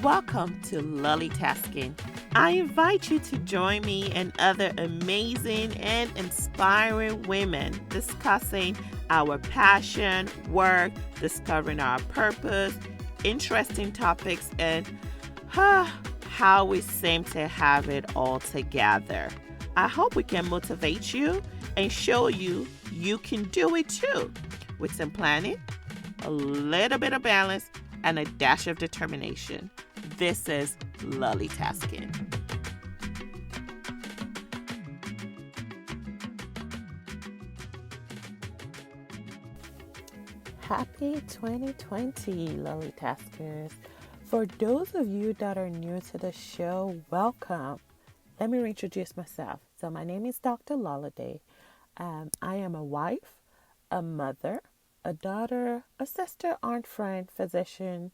Welcome to LollieTasking. I invite you to join me and other amazing and inspiring women discussing our passion, work, discovering our purpose, interesting topics, and how we seem to have it all together. I hope we can motivate you and show you you can do it too with some planning, a little bit of balance, and a dash of determination. This is LollieTasking. Happy 2020, LollieTaskers. For those of you that are new to the show, welcome. Let me reintroduce myself. So my name is Dr. Lola. I am a wife, a mother, a daughter, a sister, aunt, friend, physician,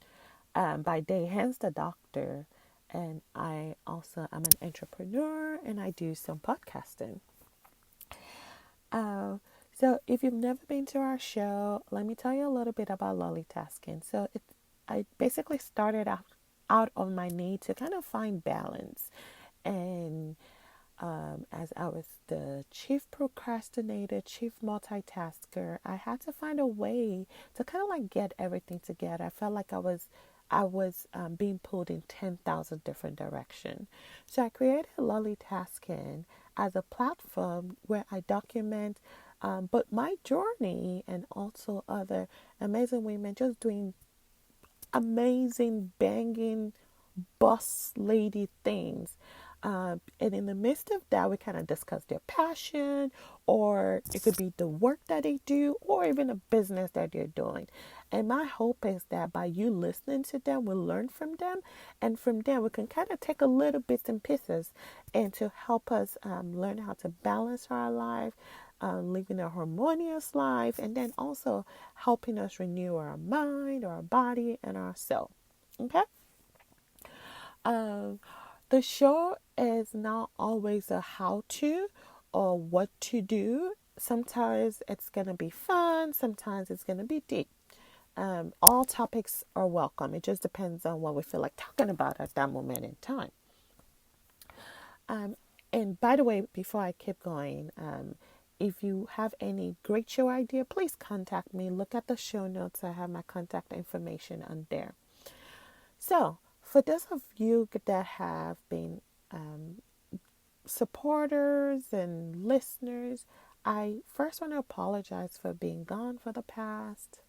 by day, hence the doctor. And I also am an entrepreneur and I do some podcasting. So if you've never been to our show, let me tell you a little bit about LollieTasking. I basically started out on my need to kind of find balance. And as I was the chief procrastinator, chief multitasker, I had to find a way to kind of like get everything together. I felt like I was being pulled in 10,000 different directions. So I created LollieTasking as a platform where I document but my journey and also other amazing women just doing amazing, banging, boss lady things. And in the midst of that, we kind of discuss their passion, or it could be the work that they do, or even a business that they're doing. And my hope is that by you listening to them, we'll learn from them. And from there, we can kind of take a little bits and pieces and to help us learn how to balance our life, living a harmonious life, and then also helping us renew our mind, our body, and our soul. Okay? The show is not always a how-to or what to do. Sometimes it's going to be fun. Sometimes it's going to be deep. All topics are welcome. It just depends on what we feel like talking about at that moment in time. And by the way, before I keep going, if you have any great show idea, please contact me. Look at the show notes. I have my contact information on there. So, for those of you that have been supporters and listeners, I first want to apologize for being gone for the past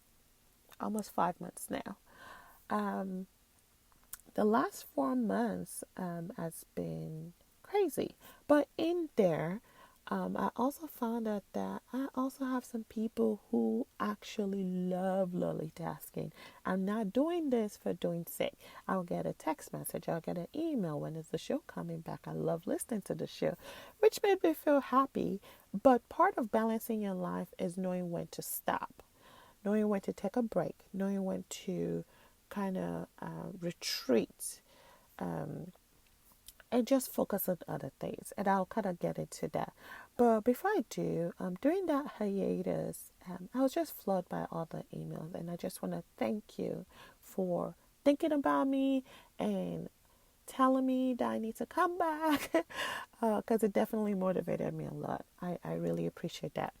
almost 5 months now. The last 4 months has been crazy, but in there, I also found out that I also have some people who actually love multitasking. I'm not doing this for doing sake. I'll get a text message, I'll get an email when is the show coming back. I love listening to the show, which made me feel happy. But part of balancing your life is knowing when to stop, knowing when to take a break, knowing when to kind of retreat. And just focus on other things. And I'll kind of get into that. But before I do, during that hiatus, I was just floored by all the emails. And I just want to thank you for thinking about me and telling me that I need to come back. Because it definitely motivated me a lot. I really appreciate that.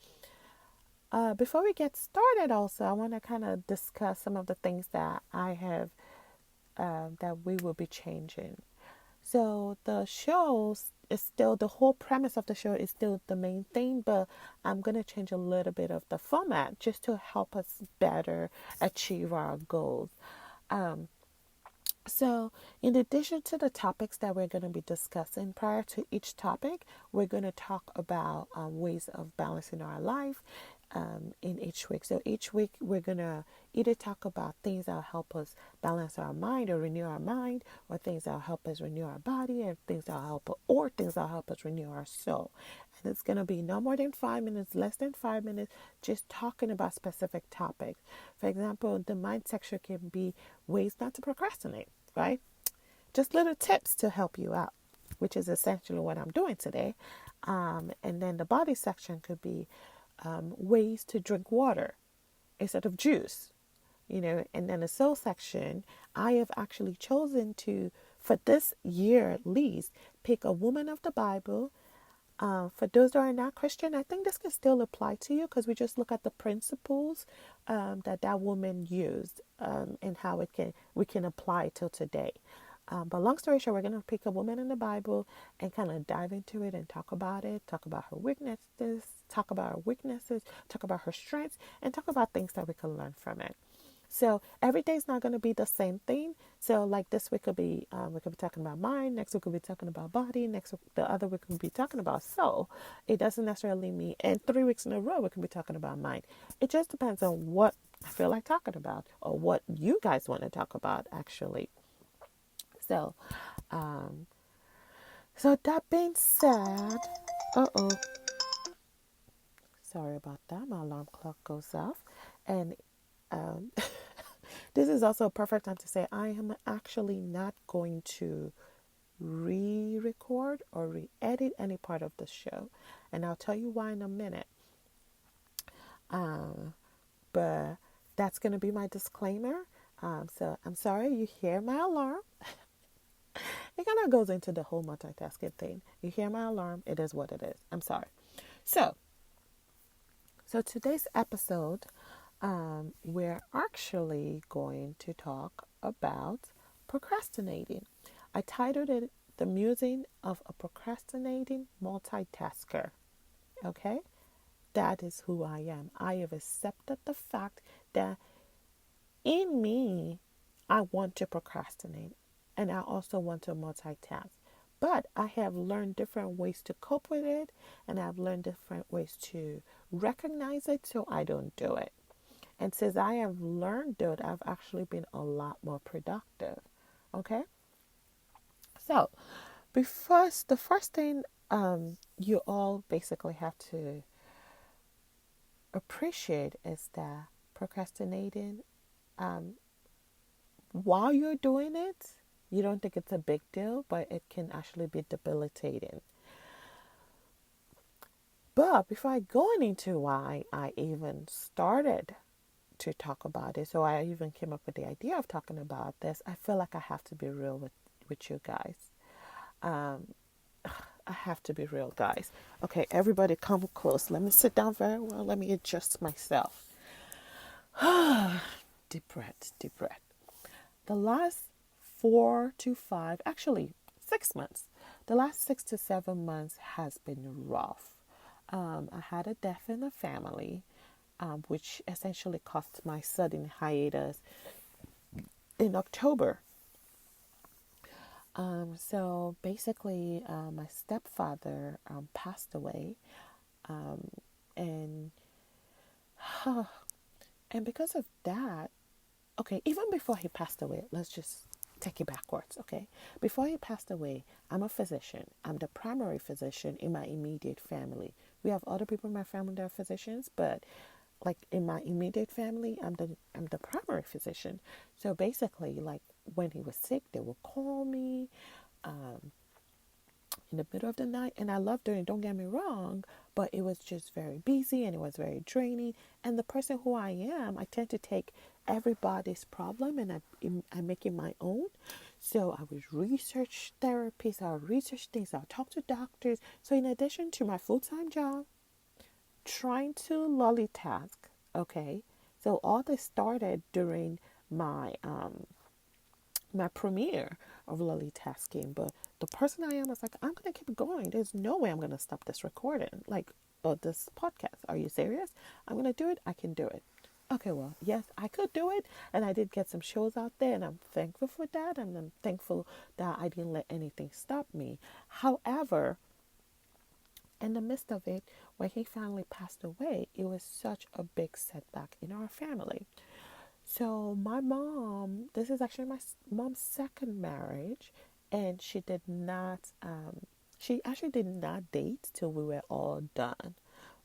Before we get started also, I want to kind of discuss some of the things that I have, that we will be changing. So the show is still, the whole premise of the show is still the main thing, but I'm going to change a little bit of the format just to help us better achieve our goals. So in addition to the topics that we're going to be discussing, prior to each topic, we're going to talk about ways of balancing our life in each week. So each week we're going to either talk about things that will help us balance our mind or renew our mind, or things that will help us renew our body, or things that will help us renew our soul. And it's going to be no more than 5 minutes, less than 5 minutes, just talking about specific topics. For example, the mind section can be ways not to procrastinate, right? Just little tips to help you out, which is essentially what I'm doing today. And then the body section could be ways to drink water instead of juice. And then the soul section, I have actually chosen to, for this year at least, pick a woman of the Bible. For those that are not Christian, I think this can still apply to you because we just look at the principles that woman used, and how we can apply it till today. But long story short, we're going to pick a woman in the Bible and kind of dive into it and talk about it, talk about her weaknesses, talk about her strengths, and talk about things that we can learn from it. So every day is not going to be the same thing. So like this week could be we could be talking about mind. Next week we'll be talking about body. Next week, the other week we'll be talking about soul. It doesn't necessarily mean. And 3 weeks in a row we can be talking about mind. It just depends on what I feel like talking about or what you guys want to talk about actually. So, um, so that being said, oh, sorry about that. My alarm clock goes off, and um, this is also a perfect time to say I am actually not going to re-record or re-edit any part of the show, and I'll tell you why in a minute. Um, but that's going to be my disclaimer. So I'm sorry you hear my alarm. It kind of goes into the whole multitasking thing. You hear my alarm, it is what it is. I'm sorry. So, so today's episode, we're actually going to talk about procrastinating. I titled it The Musing of a Procrastinating Multitasker. Okay? That is who I am. I have accepted the fact that in me, I want to procrastinate and I also want to multitask. But I have learned different ways to cope with it and I've learned different ways to recognize it so I don't do it. And since I have learned that, I've actually been a lot more productive. Okay? So, the first thing you all basically have to appreciate is that procrastinating, um, while you're doing it, you don't think it's a big deal, but it can actually be debilitating. But before I go into why I even started to talk about it, so I even came up with the idea of talking about this, I feel like I have to be real with you guys. Um, I have to be real, guys. Okay, everybody come close. Let me sit down very well. Let me adjust myself. Deep breath, deep breath. The last 4 to 5, actually 6 months, the last 6 to 7 months has been rough. I had a death in the family, which essentially caused my sudden hiatus in October. So basically, my stepfather passed away, um, and and because of that, okay, even before he passed away, let's just take it backwards, okay? Before he passed away, I'm a physician. I'm the primary physician in my immediate family. We have other people in my family that are physicians, but like in my immediate family, I'm the primary physician. So basically, like when he was sick, they would call me um, in the middle of the night, and I loved doing it. Don't get me wrong, but it was just very busy and it was very draining. And the person who I am, I tend to take everybody's problem and I make it my own. So I would research therapists, I would research things, I'll talk to doctors. So in addition to my full-time job, trying to LollieTask, okay? So all this started during my my premiere of LollieTasking, but the person I am was like, I'm gonna keep going. There's no way I'm gonna stop this recording, like, or this podcast. Are you serious? I'm gonna do it. I can do it. Okay, well, yes, I could do it, and I did get some shows out there, and I'm thankful for that, and I'm thankful that I didn't let anything stop me. However, in the midst of it, when he finally passed away, it was such a big setback in our family. So my mom, this is actually my mom's second marriage, and she actually did not date till we were all done.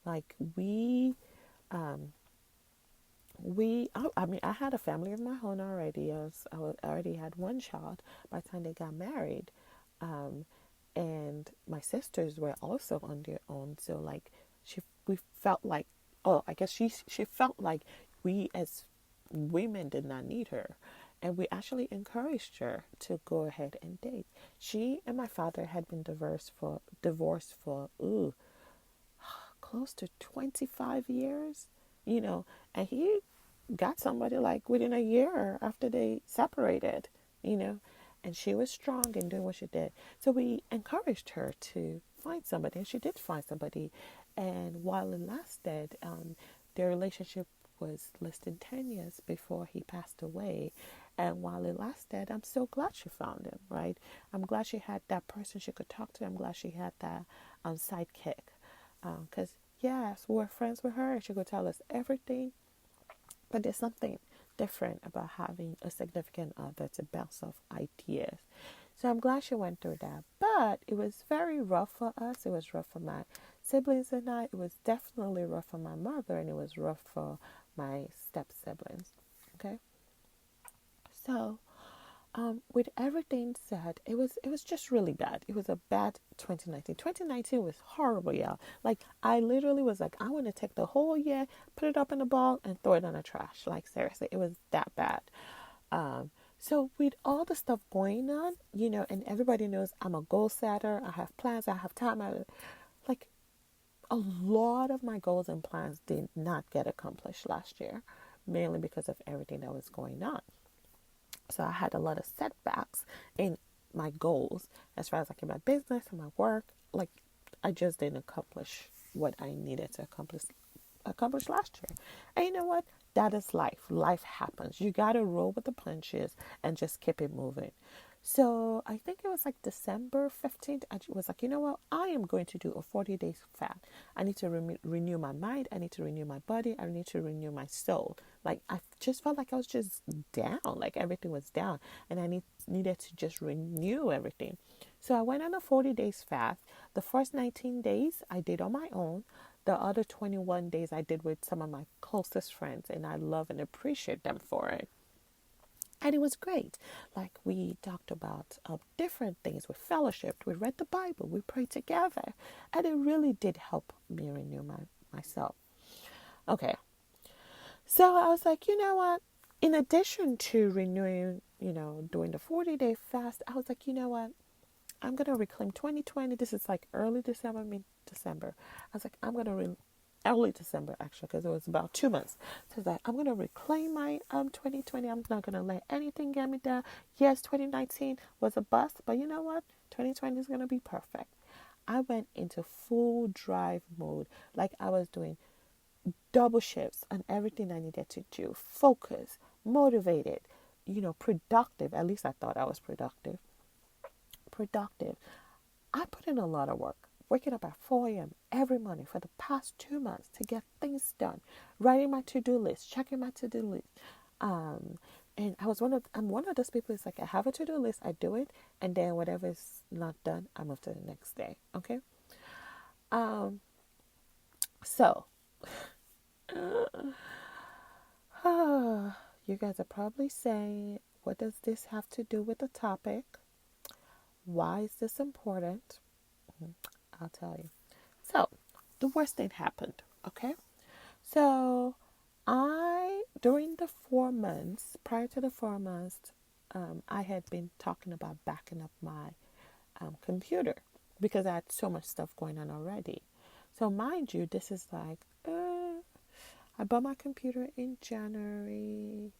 Like um, I mean, I had a family of my own already. I already had one child by the time they got married, um, and my sisters were also on their own. So like we felt like, oh, I guess she felt like we as women did not need her. And we actually encouraged her to go ahead and date. She and my father had been divorced for close to 25 years, you know, and he got somebody like within a year after they separated, you know, and she was strong in doing what she did. So we encouraged her to find somebody, and she did find somebody. And while it lasted, their relationship was less than 10 years before he passed away. And while it lasted, I'm so glad she found him, right? I'm glad she had that person she could talk to. I'm glad she had that sidekick. Because, yes, we were friends with her, and she could tell us everything, but there's something different about having a significant other to bounce off ideas. So I'm glad she went through that. But it was very rough for us. It was rough for my siblings and I. It was definitely rough for my mother, and it was rough for my step siblings. Okay. So with everything said, it was just really bad. It was a bad 2019. 2019 was horrible, y'all. Like I literally was like, I want to take the whole year, put it up in a ball, and throw it in the trash. Like seriously, it was that bad. Um, so with all the stuff going on, and everybody knows I'm a goal setter. I have plans. I have time. Like a lot of my goals and plans did not get accomplished last year, mainly because of everything that was going on. So I had a lot of setbacks in my goals as far as like in my business and my work. Like I just didn't accomplish what I needed to accomplish last year. And you know what? That is life. Life happens. You gotta roll with the punches and just keep it moving. So I think it was like December 15th. I was like, you know what? I am going to do a 40 days fast. I need to renew my mind. I need to renew my body. I need to renew my soul. Like I just felt like I was just down. Like everything was down, and I needed to just renew everything. So I went on a 40 days fast. The first 19 days I did on my own. The other 21 days I did with some of my closest friends, and I love and appreciate them for it. And it was great. Like we talked about different things. We fellowshiped. We read the Bible. We prayed together, and it really did help me renew myself. Okay, so I was like, you know what? In addition to renewing, doing the 40-day fast, I was like, you know what? I'm gonna reclaim 2020. This is like early December, mid December. I was like, I'm gonna early December actually, because it was about 2 months. So that I'm gonna reclaim my 2020. I'm not gonna let anything get me down. Yes, 2019 was a bust, but you know what? 2020 is gonna be perfect. I went into full drive mode, like I was doing double shifts on everything I needed to do. Focus, motivated, productive. At least I thought I was productive. Productive. I put in a lot of work, waking up at 4 a.m. every morning for the past 2 months to get things done, writing my to-do list, checking my to-do list. And I'm one of those people who's like, I have a to-do list, I do it, and then whatever is not done, I move to the next day. Okay. So you guys are probably saying, what does this have to do with the topic? Why is this important? I'll tell you. So, the worst thing happened, okay? So, during the 4 months, prior to the 4 months, I had been talking about backing up my computer because I had so much stuff going on already. So, mind you, this is like, I bought my computer in January.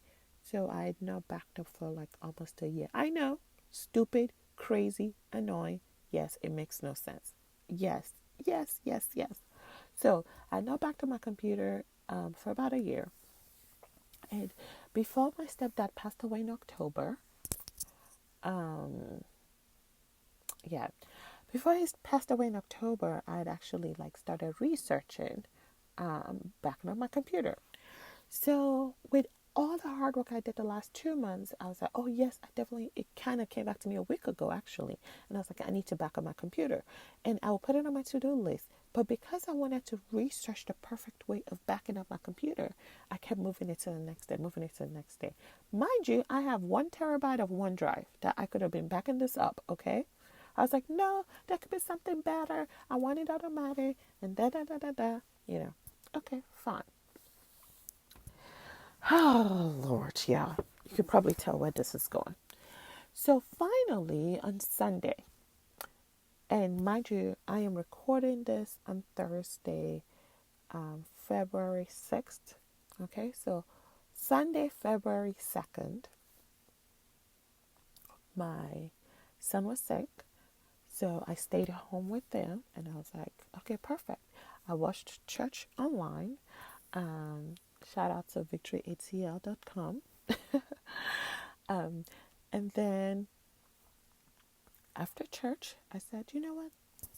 So, I had not backed up for like almost a year. I know, stupid, crazy, annoying. Yes, it makes no sense. Yes, yes, yes, yes. So I now back to my computer for about a year. And before my stepdad passed away in October, um, yeah, before he passed away in October, I had actually like started researching backing up my computer. So with all the hard work I did the last 2 months, I was like, oh yes, I definitely, it kind of came back to me a week ago actually. And I was like, I need to back up my computer. And I will put it on my to-do list. But because I wanted to research the perfect way of backing up my computer, I kept moving it to the next day, moving it to the next day. Mind you, I have 1 terabyte of OneDrive that I could have been backing this up, okay? I was like, no, there could be something better. I want it automatic and da da da da da. Okay, fine. Oh, Lord, yeah. You can probably tell where this is going. So finally, on Sunday, and mind you, I am recording this on Thursday, February 6th. Okay, so Sunday, February 2nd, my son was sick. So I stayed home with them and I was like, okay, perfect. I watched church online. Um, Shout out to victoryatl.com. Um, and then after church, I said, you know what?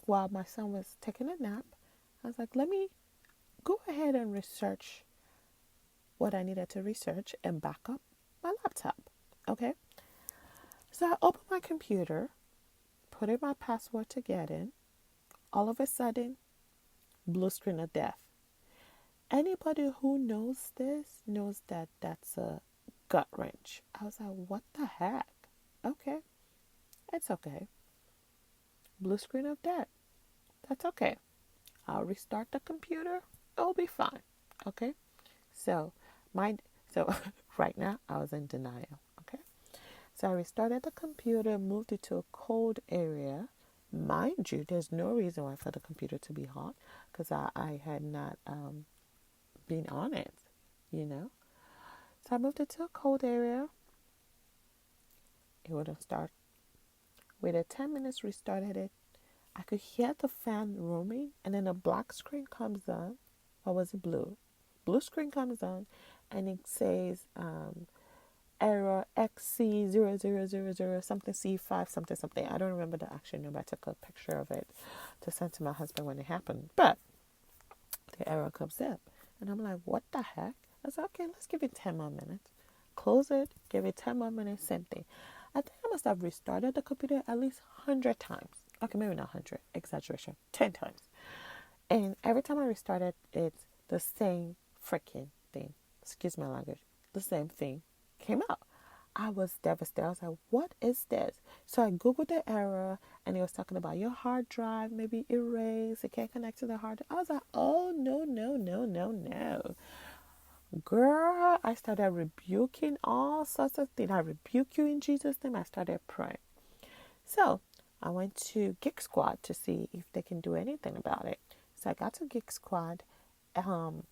While my son was taking a nap, I was like, let me go ahead and research what I needed to research and back up my laptop. Okay. So I opened my computer, put in my password to get in. All of a sudden, blue screen of death. Anybody who knows this knows that that's a gut wrench. I was like, what the heck? Okay, it's okay. Blue screen of death. That's okay. I'll restart the computer. It'll be fine. Okay. So, my so right now I was in denial. Okay. So I restarted the computer, moved it to a cold area. Mind you, there's no reason why for the computer to be hot because I had not been on it, you know. So I moved it to a cold area. It wouldn't start. Waited 10 minutes, restarted it. I could hear the fan roaming, and then a black screen comes on. Or was it blue? Blue screen comes on, and it says error XC0000 something C5 something something. I don't remember the actual number. I took a picture of it to send to my husband when it happened. But the error comes up, and I'm like, what the heck? I said, okay, let's give it 10 more minutes. Close it, give it 10 more minutes, same thing. I think I must have restarted the computer at least 100 times. Okay, maybe not 100, exaggeration, 10 times. And every time I restarted, it's the same freaking thing. Excuse my language. The same thing came out. I was devastated. I was like, what is this? So I Googled the error and it was talking about your hard drive, maybe erased, it can't connect to the hard drive. I was like, oh, no, no, no, no, no. Girl, I started rebuking all sorts of things. I rebuke you in Jesus' name. I started praying. So I went to Geek Squad to see if they can do anything about it. So I got to Geek Squad, and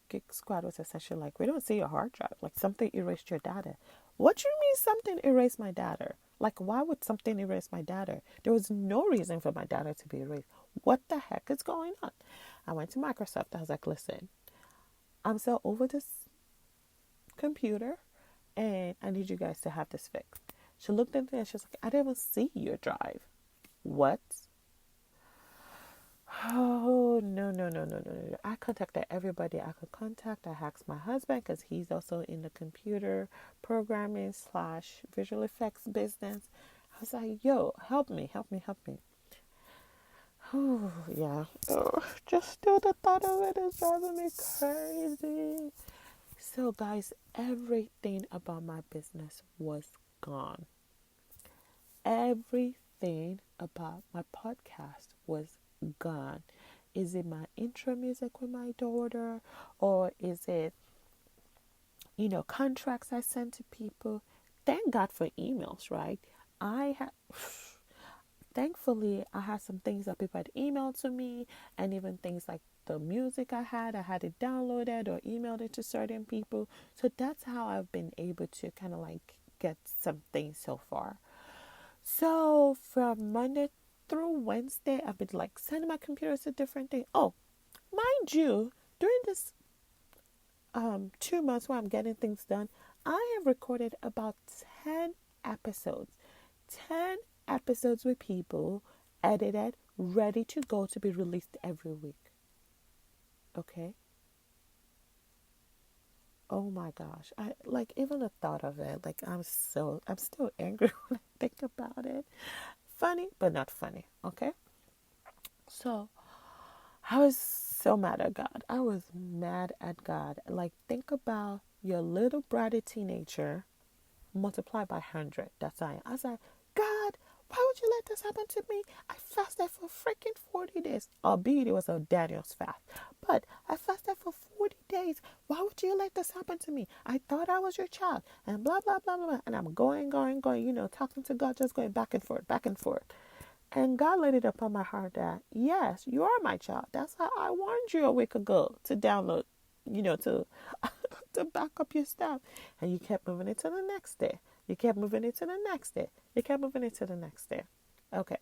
Geek Squad was essentially like, we don't see your hard drive. Like something erased your data. What do you mean something erased my data? Like why would something erase my data? There was no reason for my data to be erased. What the heck is going on? I went to Microsoft. I was like, listen, I'm so over this computer and I need you guys to have this fixed. She looked at me and she was like, I didn't even see your drive. What? Oh, no, no, no, no, no, no. I contacted everybody I could contact. I asked my husband because he's also in the computer programming slash visual effects business. I was like, yo, help me, help me, help me. Oh, yeah. Oh, just still the thought of it is driving me crazy. So, guys, everything about my business was gone. Everything about my podcast was gone. Is it my intro music with my daughter, or is it, contracts I send to people? Thank God for emails, right? I have. Thankfully, I had some things that people had emailed to me, and even things like the music I had it downloaded or emailed it to certain people. So that's how I've been able to kind of like get some things so far. So from Monday through Wednesday, I've been like sending my computers to different things. Oh, mind you, during this 2 months where I'm getting things done, I have recorded about 10 episodes. 10 episodes with people, edited, ready to go to be released every week. Okay? Oh my gosh. I like even the thought of it, like I'm still angry when I think about it. Funny, but not funny. Okay? So I was so mad at God. I was mad at God. Like, think about your little bratty teenager multiplied by 100. That's I am. I was like, God, why would you let this happen to me? I fasted for freaking 40 days. Albeit it was a Daniel's fast. But I fasted for 40 days. Why would you let this happen to me? I thought I was your child. And blah, blah, blah, blah, blah. And I'm going, talking to God, just going back and forth, back and forth. And God laid it upon my heart that, yes, you are my child. That's how I warned you a week ago to download, to to back up your stuff. And you kept moving it to the next day. You kept moving it to the next day. You kept moving it to the next day. Okay.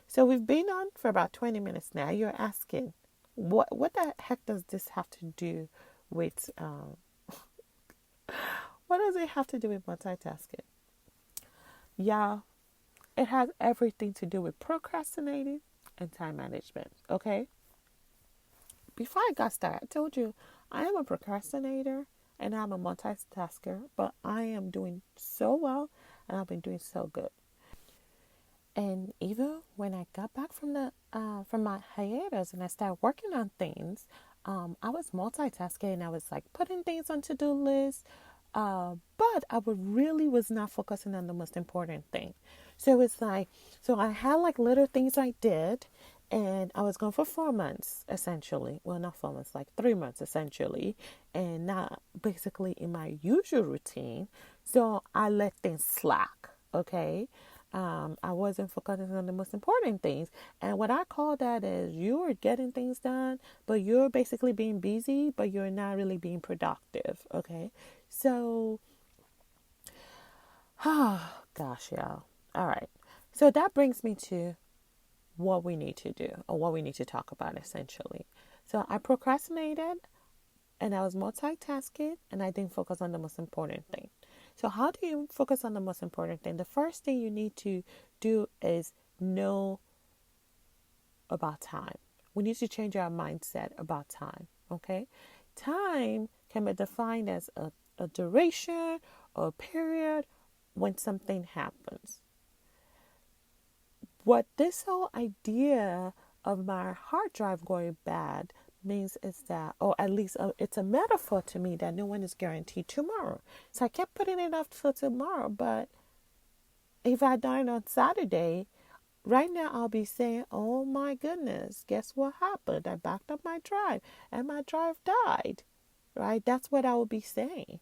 So we've been on for about 20 minutes now. You're asking, what the heck does this have to do with, what does it have to do with multitasking? Yeah, it has everything to do with procrastinating and time management. Okay. Before I got started, I told you I am a procrastinator and I'm a multitasker, but I am doing so well and I've been doing so good. And even when I got back from my hiatus and I started working on things, I was multitasking. I was like putting things on to-do lists, but I would really was not focusing on the most important thing. So it's like, so I had like little things I did, and I was gone for 4 months essentially. Well, not 4 months, like 3 months essentially, and not basically in my usual routine. So I let things slack. Okay. I wasn't focusing on the most important things. And what I call that is you're getting things done, but you're basically being busy, but you're not really being productive. Okay. So, oh gosh, y'all. All right. So that brings me to what we need to do or what we need to talk about essentially. So I procrastinated and I was multitasking and I didn't focus on the most important thing. So how do you focus on the most important thing? The first thing you need to do is know about time. We need to change our mindset about time. Okay. Time can be defined as a duration or a period when something happens. What this whole idea of my hard drive going bad means is that, or at least it's a metaphor to me that no one is guaranteed tomorrow. So I kept putting it off for tomorrow, but if I done it on Saturday, right now I'll be saying, oh my goodness, guess what happened? I backed up my drive and my drive died, right? That's what I will be saying.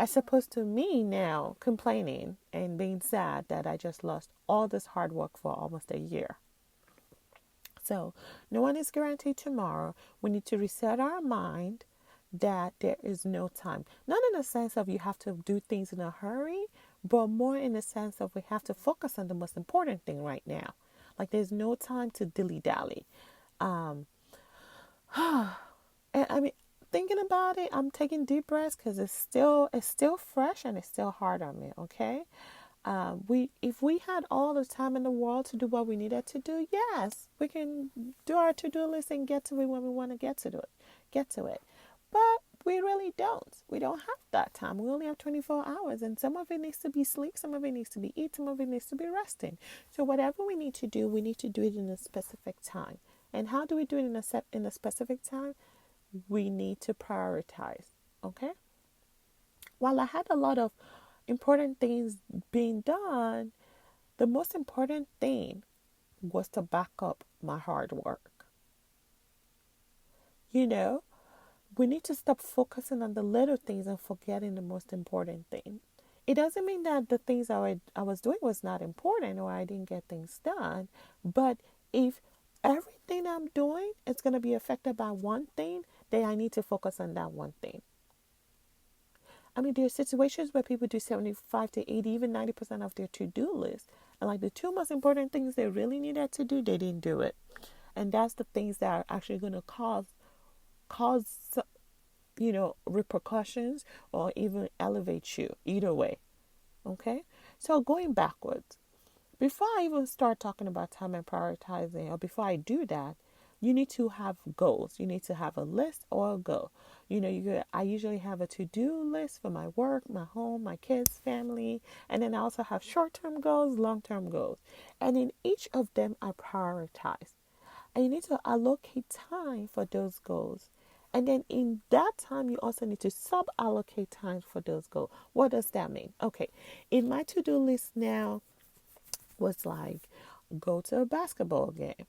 As opposed to me now complaining and being sad that I just lost all this hard work for almost a year. So no one is guaranteed tomorrow. We need to reset our mind that there is no time. Not in the sense of you have to do things in a hurry, but more in the sense of we have to focus on the most important thing right now. Like there's no time to dilly-dally. And I mean, thinking about it, I'm taking deep breaths because it's still fresh and it's still hard on me. Okay, if we had all the time in the world to do what we needed to do, yes, we can do our to-do list and get to it when we want to get to it. But we really don't. We don't have that time. We only have 24 hours, and some of it needs to be sleep, some of it needs to be eat, some of it needs to be resting. So whatever we need to do it in a specific time. And how do we do it in a specific time? We need to prioritize. Okay. While I had a lot of important things being done, the most important thing was to back up my hard work. You know, we need to stop focusing on the little things and forgetting the most important thing. It doesn't mean that the things I was doing was not important or I didn't get things done, but if everything I'm doing is going to be affected by one thing, then I need to focus on that one thing. I mean, there are situations where people do 75 to 80, even 90% of their to-do list. And like the two most important things they really needed to do, they didn't do it. And that's the things that are actually going to cause repercussions or even elevate you either way. Okay? So going backwards, before I even start talking about time and prioritizing, or before I do that, you need to have goals. You need to have a list or a goal. I usually have a to-do list for my work, my home, my kids, family, and then I also have short-term goals, long-term goals. And in each of them, I prioritize. And you need to allocate time for those goals. And then in that time, you also need to sub-allocate time for those goals. What does that mean? Okay, in my to-do list now was like Go to a basketball game.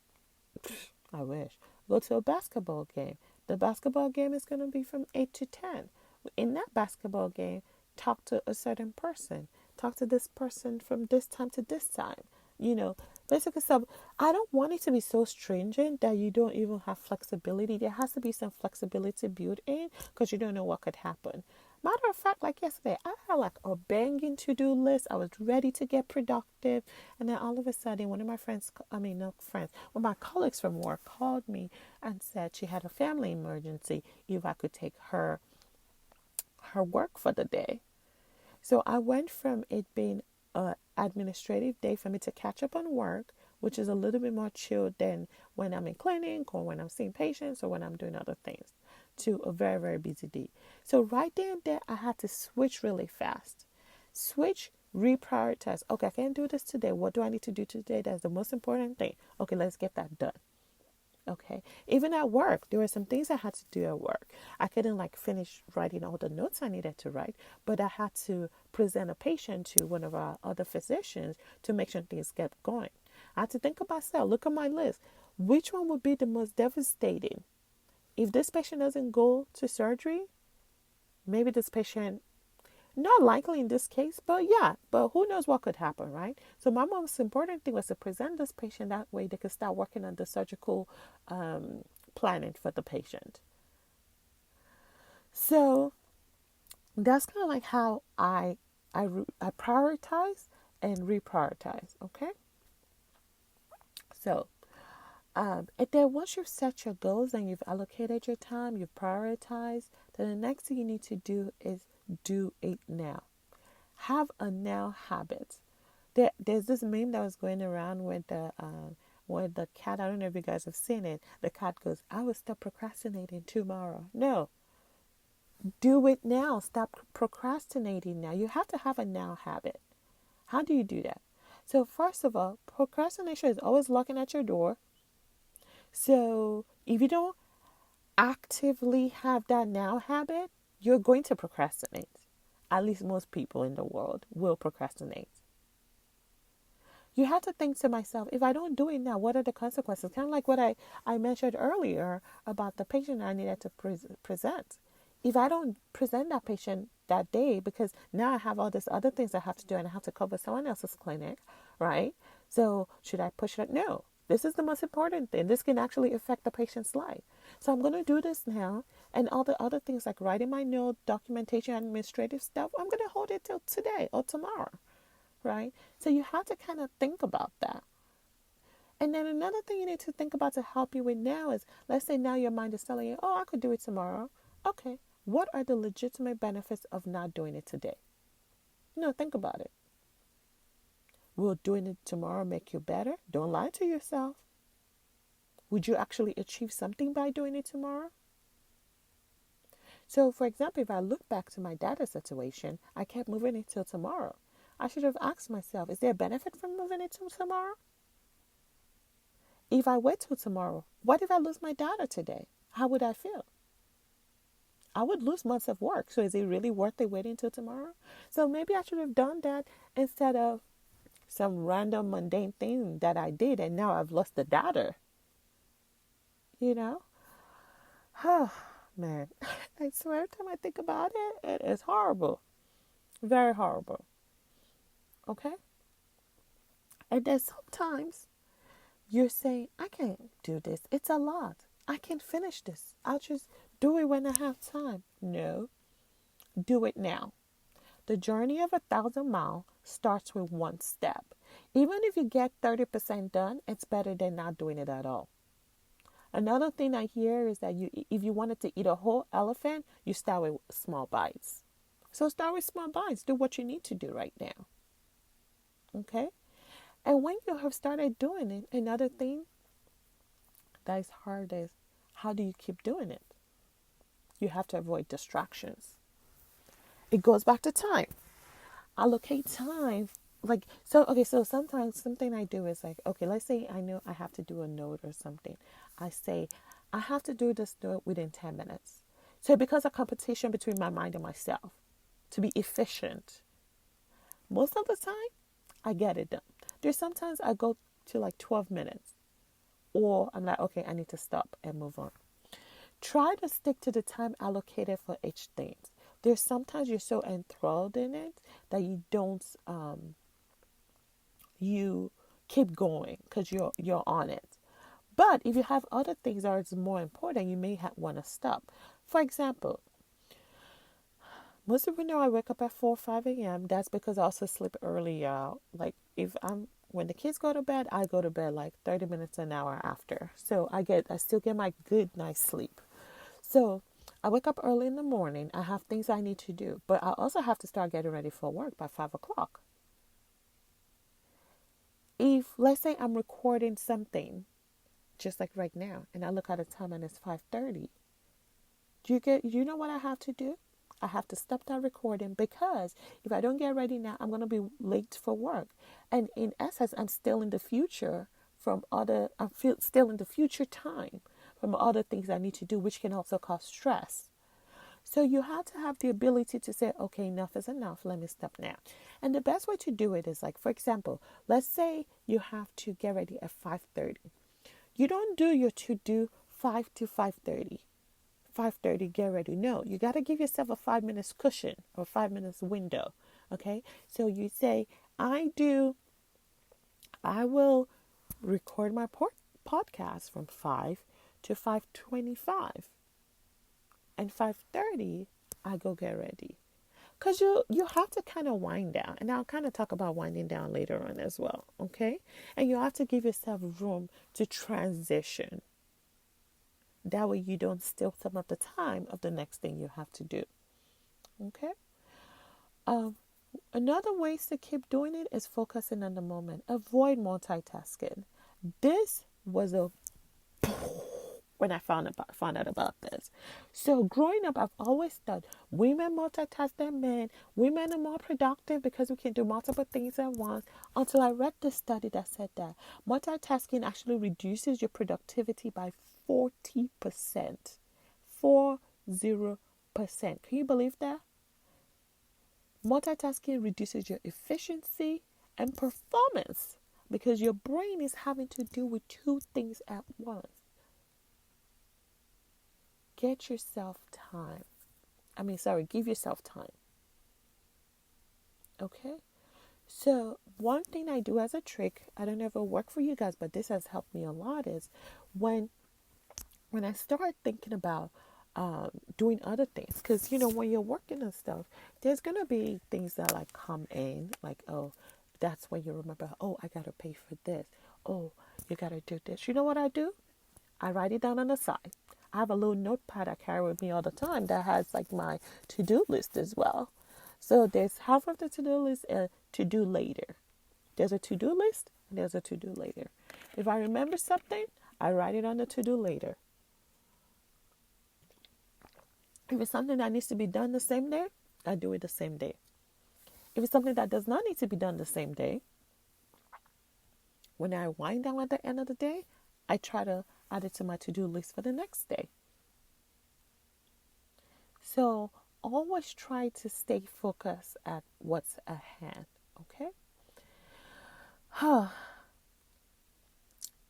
I wish. Go to a basketball game. The basketball game is going to be from 8 to 10. In that basketball game, talk to a certain person. Talk to this person from this time to this time. You know, basically, so I don't want it to be so stringent that you don't even have flexibility. There has to be some flexibility built in because you don't know what could happen. Matter of fact, like yesterday, I had like a banging to-do list. I was ready to get productive. And then all of a sudden, one of my friends, I mean, not friends, one of my colleagues from work called me and said she had a family emergency if I could take her work for the day. So I went from it being an administrative day for me to catch up on work, which is a little bit more chilled than when I'm in clinic or when I'm seeing patients or when I'm doing other things, to a very, very busy day. So right there and there, I had to switch really fast. Switch, reprioritize. Okay, I can't do this today. What do I need to do today? That's the most important thing. Okay, let's get that done. Okay. Even at work, there were some things I had to do at work. I couldn't like finish writing all the notes I needed to write, but I had to present a patient to one of our other physicians to make sure things get going. I had to think of myself, look at my list. Which one would be the most devastating? If this patient doesn't go to surgery, maybe this patient, not likely in this case, but yeah, but who knows what could happen, right? So my most important thing was to present this patient that way they could start working on the surgical planning for the patient. So that's kind of like how I prioritize and reprioritize. Okay, so and then once you've set your goals and you've allocated your time, you've prioritized, then the next thing you need to do is do it now. Have a now habit. There's this meme that was going around with the cat. I don't know if you guys have seen it. The cat goes, "I will stop procrastinating tomorrow." No, do it now. Stop procrastinating now. You have to have a now habit. How do you do that? So first of all, procrastination is always knocking at your door. So if you don't actively have that now habit, you're going to procrastinate. At least most people in the world will procrastinate. You have to think to myself, if I don't do it now, what are the consequences? Kind of like what I mentioned earlier about the patient I needed to present. If I don't present that patient that day because now I have all these other things I have to do and I have to cover someone else's clinic, right? So should I push it? No. This is the most important thing. This can actually affect the patient's life. So I'm going to do this now. And all the other things like writing my note, documentation, administrative stuff, I'm going to hold it till today or tomorrow, right? So you have to kind of think about that. And then another thing you need to think about to help you with now is, let's say now your mind is telling you, oh, I could do it tomorrow. Okay, what are the legitimate benefits of not doing it today? Think about it. Will doing it tomorrow make you better? Don't lie to yourself. Would you actually achieve something by doing it tomorrow? So, for example, if I look back to my data situation, I kept moving it till tomorrow. I should have asked myself, is there a benefit from moving it till tomorrow? If I wait till tomorrow, what if I lose my data today? How would I feel? I would lose months of work. So is it really worth it waiting till tomorrow? So maybe I should have done that instead of some random mundane thing that I did and now I've lost the data. You know? Oh, man. I swear every time I think about it, it is horrible. Very horrible. Okay? And then sometimes you're saying, I can't do this. It's a lot. I can't finish this. I'll just do it when I have time. No, do it now. The journey of 1,000 miles starts with one step. Even if you get 30% done, it's better than not doing it at all. Another thing I hear is that if you wanted to eat a whole elephant, you start with small bites. So start with small bites. Do what you need to do right now. Okay? And when you have started doing it, another thing that is hard is, how do you keep doing it? You have to avoid distractions. It goes back to time. Allocate time. So sometimes something I do is like, okay, let's say I know I have to do a note or something. I say, I have to do this note within 10 minutes. So it becomes a competition between my mind and myself to be efficient. Most of the time, I get it done. There's sometimes I go to like 12 minutes. Or I'm like, okay, I need to stop and move on. Try to stick to the time allocated for each thing. There's sometimes you're so enthralled in it that you don't you keep going because you're on it. But if you have other things that are more important, you may want to stop. For example, most of you know I wake up at 4 or 5 a.m. That's because I also sleep early out. Like if I'm when the kids go to bed, I go to bed like 30 minutes an hour after. So I still get my good night's sleep. So I wake up early in the morning. I have things I need to do, but I also have to start getting ready for work by 5 o'clock. If let's say I'm recording something just like right now, and I look at the time and it's 5:30, you know what I have to do? I have to stop that recording because if I don't get ready now, I'm going to be late for work. And in essence, I'm still in the future still in the future time from other things I need to do, which can also cause stress. So you have to have the ability to say, okay, enough is enough. Let me stop now. And the best way to do it is like, for example, let's say you have to get ready at 5:30. You don't do your to-do 5 to 5:30. 5:30 get ready. No, you got to give yourself a 5 minutes cushion or 5 minutes window. Okay? So you say, I will record my podcast from 5 to 5:25. And 5:30 I go get ready. Cuz you have to kind of wind down. And I'll kind of talk about winding down later on as well, okay? And you have to give yourself room to transition. That way you don't steal some of the time of the next thing you have to do. Okay? Um, Another ways to keep doing it is focusing on the moment. Avoid multitasking. This was a when I found out about this. So growing up, I've always thought women multitask than men. Women are more productive because we can do multiple things at once. Until I read this study that said that multitasking actually reduces your productivity by 40%. 40%. Can you believe that? Multitasking reduces your efficiency and performance because your brain is having to deal with two things at once. Give yourself time. Give yourself time. Okay? So, one thing I do as a trick, I don't know if it'll work for you guys, but this has helped me a lot, is when I start thinking about doing other things, because when you're working and stuff, there's gonna be things that like come in, like, oh, that's when you remember, oh, I gotta pay for this, oh, you gotta do this. You know what I do? I write it down on the side. I have a little notepad I carry with me all the time that has like my to-do list as well. So there's half of the to-do list to do later. There's a to-do list and there's a to-do later. If I remember something, I write it on the to-do later. If it's something that needs to be done the same day, I do it the same day. If it's something that does not need to be done the same day, when I wind down at the end of the day, I try to add it to my to-do list for the next day. So always try to stay focused at what's ahead, okay?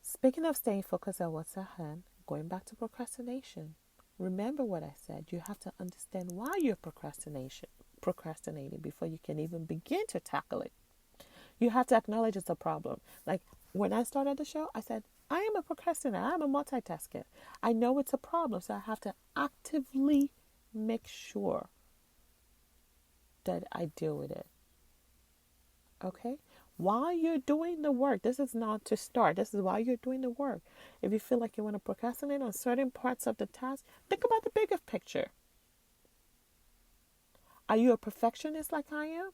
Speaking of staying focused at what's ahead, going back to procrastination. Remember what I said. You have to understand why you're procrastinating before you can even begin to tackle it. You have to acknowledge it's a problem. Like when I started the show, I said, I am a procrastinator. I'm a multitasker. I know it's a problem, so I have to actively make sure that I deal with it. Okay? While you're doing the work, this is not to start. This is while you're doing the work. If you feel like you want to procrastinate on certain parts of the task, think about the bigger picture. Are you a perfectionist like I am?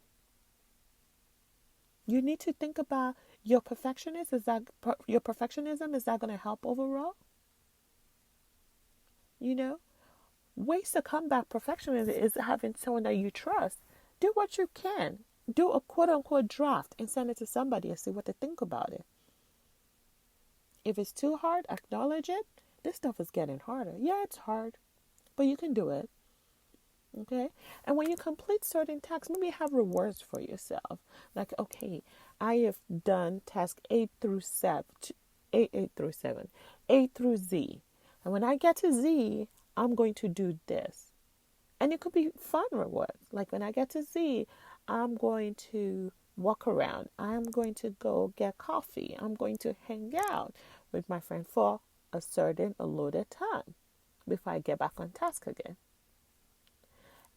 You need to think about your perfectionism. Your perfectionism? Is that going to help overall? Ways to combat perfectionism is having someone that you trust. Do what you can. Do a quote unquote draft and send it to somebody and see what they think about it. If it's too hard, acknowledge it. This stuff is getting harder. Yeah, it's hard, but you can do it. Okay. And when you complete certain tasks, maybe have rewards for yourself. Like, okay, I have done task 8 through 7, 8 through Z. And when I get to Z, I'm going to do this. And it could be fun rewards. Like when I get to Z, I'm going to walk around. I'm going to go get coffee. I'm going to hang out with my friend for a certain allotted time before I get back on task again.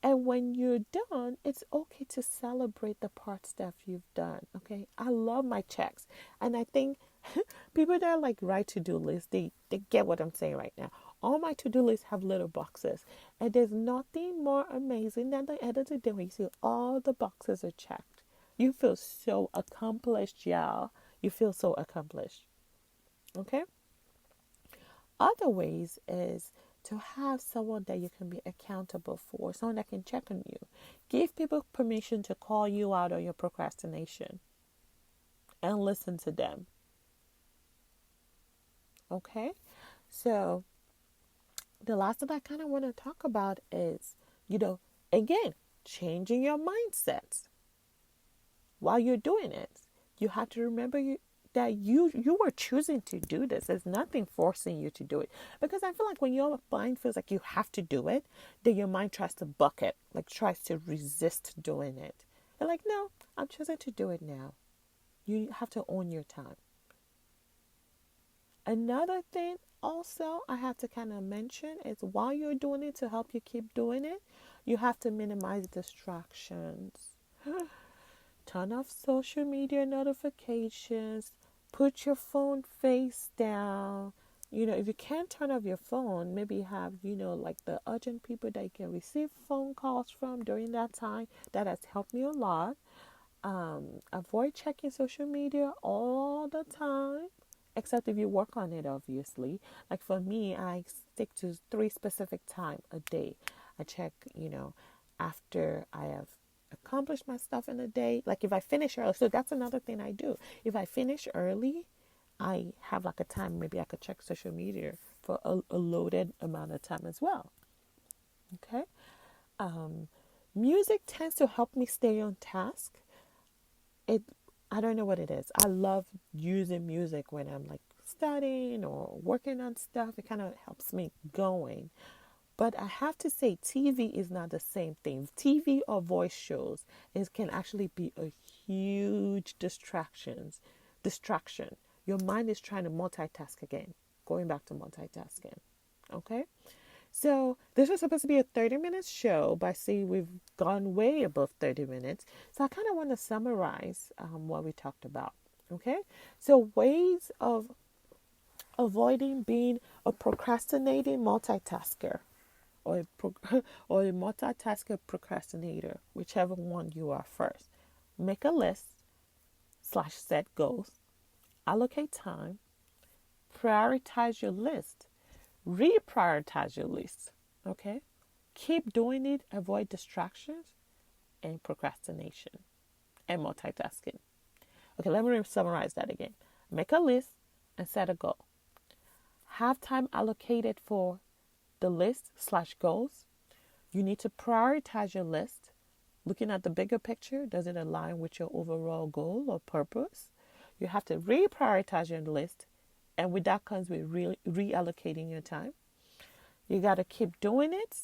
And when you're done, it's okay to celebrate the parts that you've done. Okay. I love my checks. And I think people that like write to-do lists, they get what I'm saying right now. All my to-do lists have little boxes. And there's nothing more amazing than the end of the day when you see all the boxes are checked. You feel so accomplished, y'all. You feel so accomplished. Okay? Other ways is to have someone that you can be accountable for, someone that can check on you. Give people permission to call you out on your procrastination and listen to them. Okay? So, the last thing I kind of want to talk about is, again, changing your mindset while you're doing it. You have to remember that you were choosing to do this. There's nothing forcing you to do it. Because I feel like when your mind feels like you have to do it, then your mind tries to buck it, like tries to resist doing it. You're like, no, I'm choosing to do it now. You have to own your time. Another thing also I have to kind of mention is while you're doing it, to help you keep doing it, you have to minimize distractions. Turn off social media notifications. Put your phone face down. If you can't turn off your phone, maybe have, like the urgent people that you can receive phone calls from during that time. That has helped me a lot. Avoid checking social media all the time, except if you work on it, obviously. Like for me, I stick to 3 specific time a day. I check, after I have accomplished my stuff in the day. Like if I finish early, so that's another thing I do. If I finish early, I have like a time, maybe I could check social media for a loaded amount of time as well. Okay. Um, Music tends to help me stay on task. It I don't know what it is. I love using music when I'm like studying or working on stuff. It kind of helps me going. But I have to say, TV is not the same thing. TV or voice shows can actually be a huge distraction. Your mind is trying to multitask again. Going back to multitasking. Okay? So this was supposed to be a 30-minute show, but I see we've gone way above 30 minutes. So I kind of want to summarize what we talked about. Okay? So ways of avoiding being a procrastinating multitasker or or a multitasker procrastinator, whichever one you are first. Make a list/set goals, allocate time, prioritize your list, reprioritize your list. Okay? Keep doing it, avoid distractions and procrastination and multitasking. Okay, let me summarize that again. Make a list and set a goal. Have time allocated for the list/goals. You need to prioritize your list. Looking at the bigger picture, does it align with your overall goal or purpose? You have to reprioritize your list, and with that comes with reallocating your time. You got to keep doing it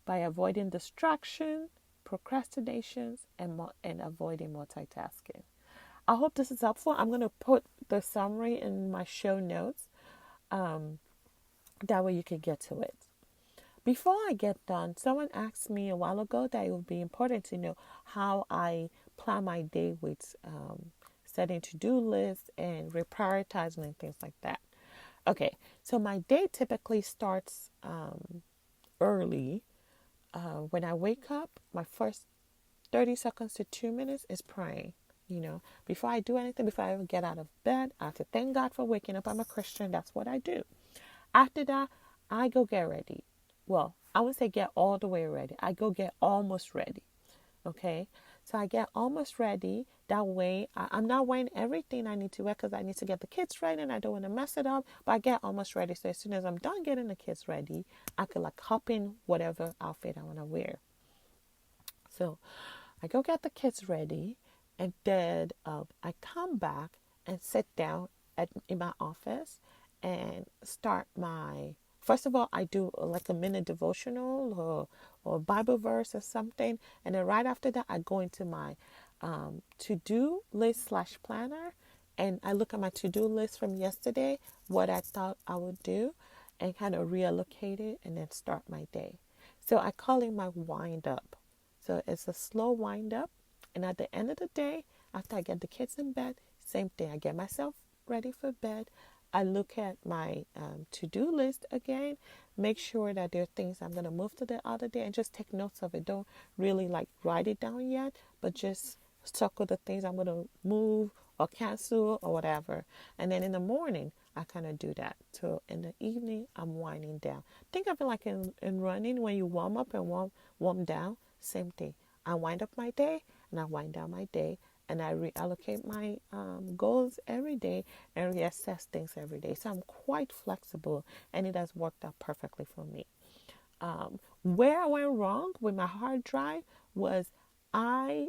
by avoiding distraction, procrastinations, and avoiding multitasking. I hope this is helpful. I'm going to put the summary in my show notes. That way you can get to it. Before I get done, someone asked me a while ago that it would be important to know how I plan my day with setting to-do lists and reprioritizing and things like that. Okay, so my day typically starts early. When I wake up, my first 30 seconds to 2 minutes is praying. Before I do anything, before I even get out of bed, I have to thank God for waking up. I'm a Christian. That's what I do. After that, I go get ready. Well, I wouldn't say get all the way ready. I go get almost ready. Okay? So I get almost ready. That way, I'm not wearing everything I need to wear because I need to get the kids ready and I don't want to mess it up. But I get almost ready. So as soon as I'm done getting the kids ready, I could like hop in whatever outfit I want to wear. So I go get the kids ready, and then I come back and sit down in my office and start my. First of all, I do like a minute devotional or Bible verse or something, and then right after that, I go into my to do list slash planner, and I look at my to do list from yesterday, what I thought I would do, and kind of reallocate it, and then start my day. So I call it my wind up. So it's a slow wind up. And at the end of the day, after I get the kids in bed, same thing. I get myself ready for bed. I look at my to do list again, make sure that there are things I'm going to move to the other day, and just take notes of it. Don't really like write it down yet, but just circle the things I'm going to move or cancel or whatever. And then in the morning, I kind of do that. So in the evening, I'm winding down. Think of it like in running when you warm up and warm down. Same thing. I wind up my day and I wind down my day, and I reallocate my goals every day and reassess things every day. So I'm quite flexible, and it has worked out perfectly for me. Where I went wrong with my hard drive was I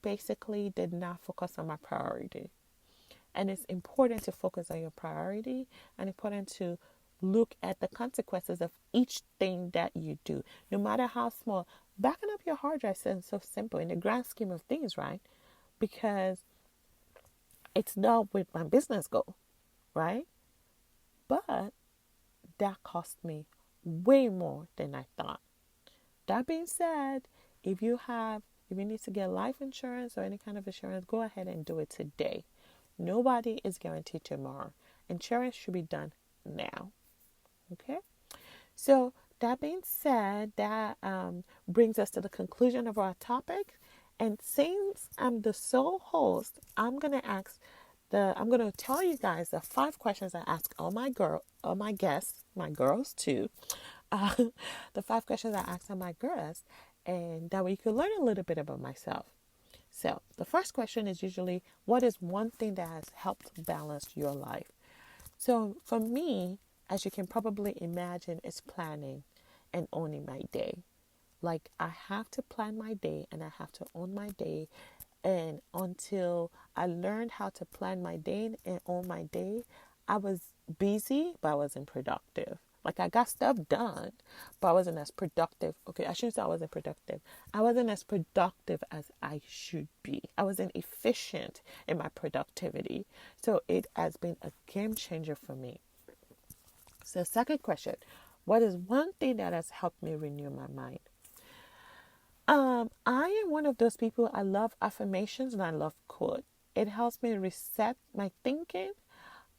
basically did not focus on my priority. And it's important to focus on your priority and important to look at the consequences of each thing that you do, no matter how small. Backing up your hard drive sounds so simple in the grand scheme of things, right? Because it's not with my business goal, right? But that cost me way more than I thought. That being said, if you need to get life insurance or any kind of insurance, go ahead and do it today. Nobody is guaranteed tomorrow. Insurance should be done now. Okay? So, that being said, that brings us to the conclusion of our topic. And since I'm the sole host, I'm gonna tell you guys the 5 questions I ask all my guests, my girls too. Uh, the 5 questions I ask all my girls, and that way you can learn a little bit about myself. So, the first question is usually, what is one thing that has helped balance your life? So, for me, as you can probably imagine, it's planning and owning my day. Like, I have to plan my day and I have to own my day. And until I learned how to plan my day and own my day, I was busy, but I wasn't productive. Like, I got stuff done, but I wasn't as productive. Okay, I shouldn't say I wasn't productive. I wasn't as productive as I should be. I wasn't efficient in my productivity. So it has been a game changer for me. So, second question, what is one thing that has helped me renew my mind? I am one of those people. I love affirmations and I love quote. It helps me reset my thinking.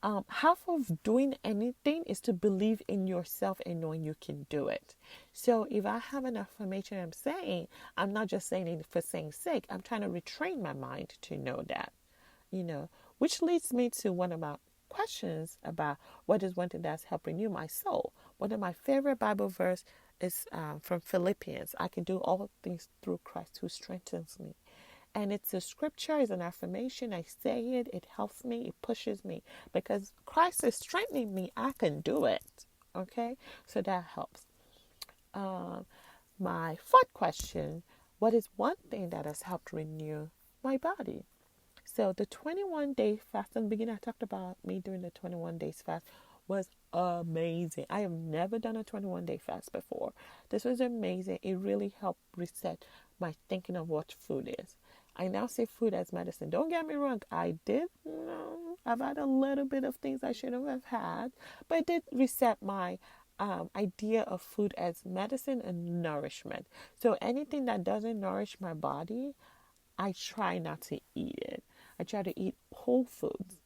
Half of doing anything is to believe in yourself and knowing you can do it. So if I have an affirmation I'm saying, I'm not just saying it for saying sake. I'm trying to retrain my mind to know that, which leads me to one of my questions about what is one thing that's helped renew my soul. One of my favorite Bible verse is from Philippians. I can do all things through Christ who strengthens me. And it's a scripture, it's an affirmation. I say it, it helps me, it pushes me. Because Christ is strengthening me, I can do it. Okay? So that helps. My fourth question, what is one thing that has helped renew my body? So the 21-day fast, in the beginning I talked about me doing the 21 days fast was amazing. I have never done a 21-day fast before. This was amazing. It really helped reset my thinking of what food is. I now say food as medicine. Don't get me wrong. I did know I've had a little bit of things I shouldn't have had, but it did reset my idea of food as medicine and nourishment. So anything that doesn't nourish my body, I try not to eat it. I try to eat whole foods,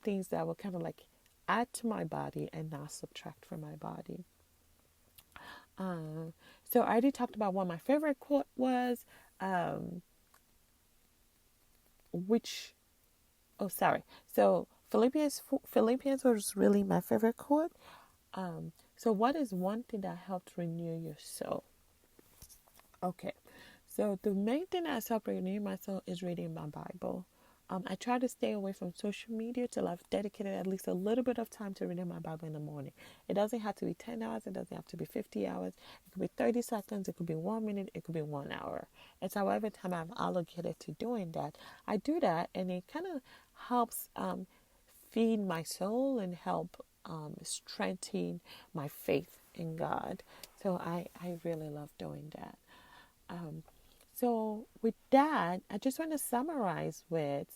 things that will kind of like add to my body and not subtract from my body. So I already talked about what my favorite quote was, which, oh, sorry. So Philippians was really my favorite quote. So what is one thing that helped renew your soul? Okay. So the main thing that has helped renew my soul is reading my Bible. I try to stay away from social media till I've dedicated at least a little bit of time to reading my Bible in the morning. It doesn't have to be 10 hours. It doesn't have to be 50 hours. It could be 30 seconds. It could be 1 minute. It could be 1 hour. It's however time I've allocated to doing that. I do that, and it kind of helps feed my soul and help strengthen my faith in God. So I really love doing that. Um, so with that, I just want to summarize with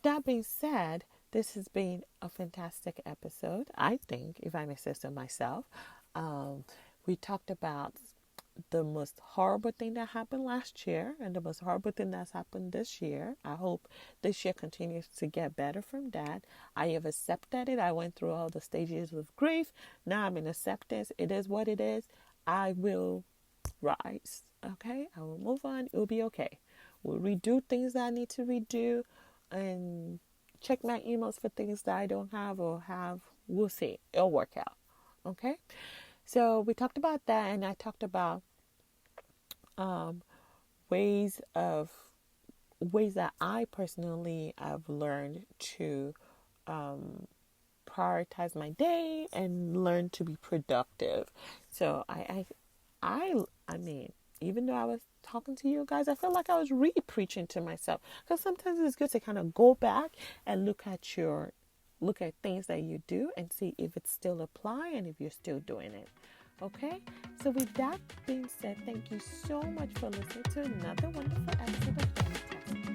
that being said, this has been a fantastic episode, I think, if I may say so myself. Um, we talked about the most horrible thing that happened last year and the most horrible thing that's happened this year. I hope this year continues to get better from that. I have accepted it. I went through all the stages of grief. Now I'm in acceptance. It is what it is. I will rise. Okay? I will move on. It will be okay. We'll redo things that I need to redo and check my emails for things that I don't have or have. We'll see. It'll work out. Okay? So we talked about that, and I talked about um, ways of ways that I personally have learned to um, prioritize my day and learn to be productive. So I mean, even though I was talking to you guys, I felt like I was re-preaching to myself, because sometimes it's good to kind of go back and look at things that you do and see if it still apply and if you're still doing it. Okay, so with that being said, thank you so much for listening to another wonderful episode of LollieTasking.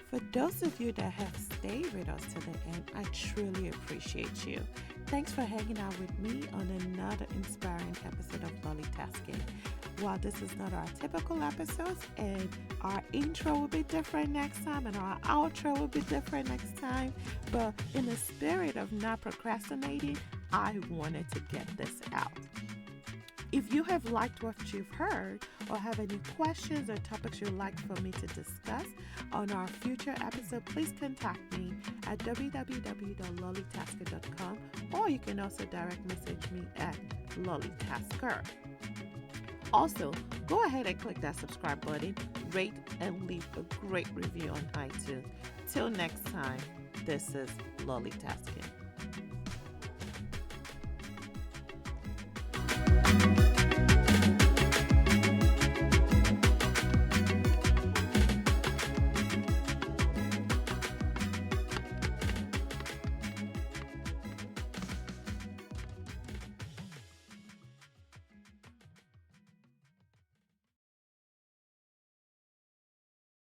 For those of you that have stayed with us to the end, I truly appreciate you. Thanks for hanging out with me on another inspiring episode of LollieTasking. While this is not our typical episodes, and our intro will be different next time and our outro will be different next time, but in the spirit of not procrastinating, I wanted to get this out. If you have liked what you've heard or have any questions or topics you'd like for me to discuss on our future episode, please contact me at www.lollitasker.com, or you can also direct message me at LollieTasker. Also, go ahead and click that subscribe button, rate, and leave a great review on iTunes. Till next time, this is LollieTasking.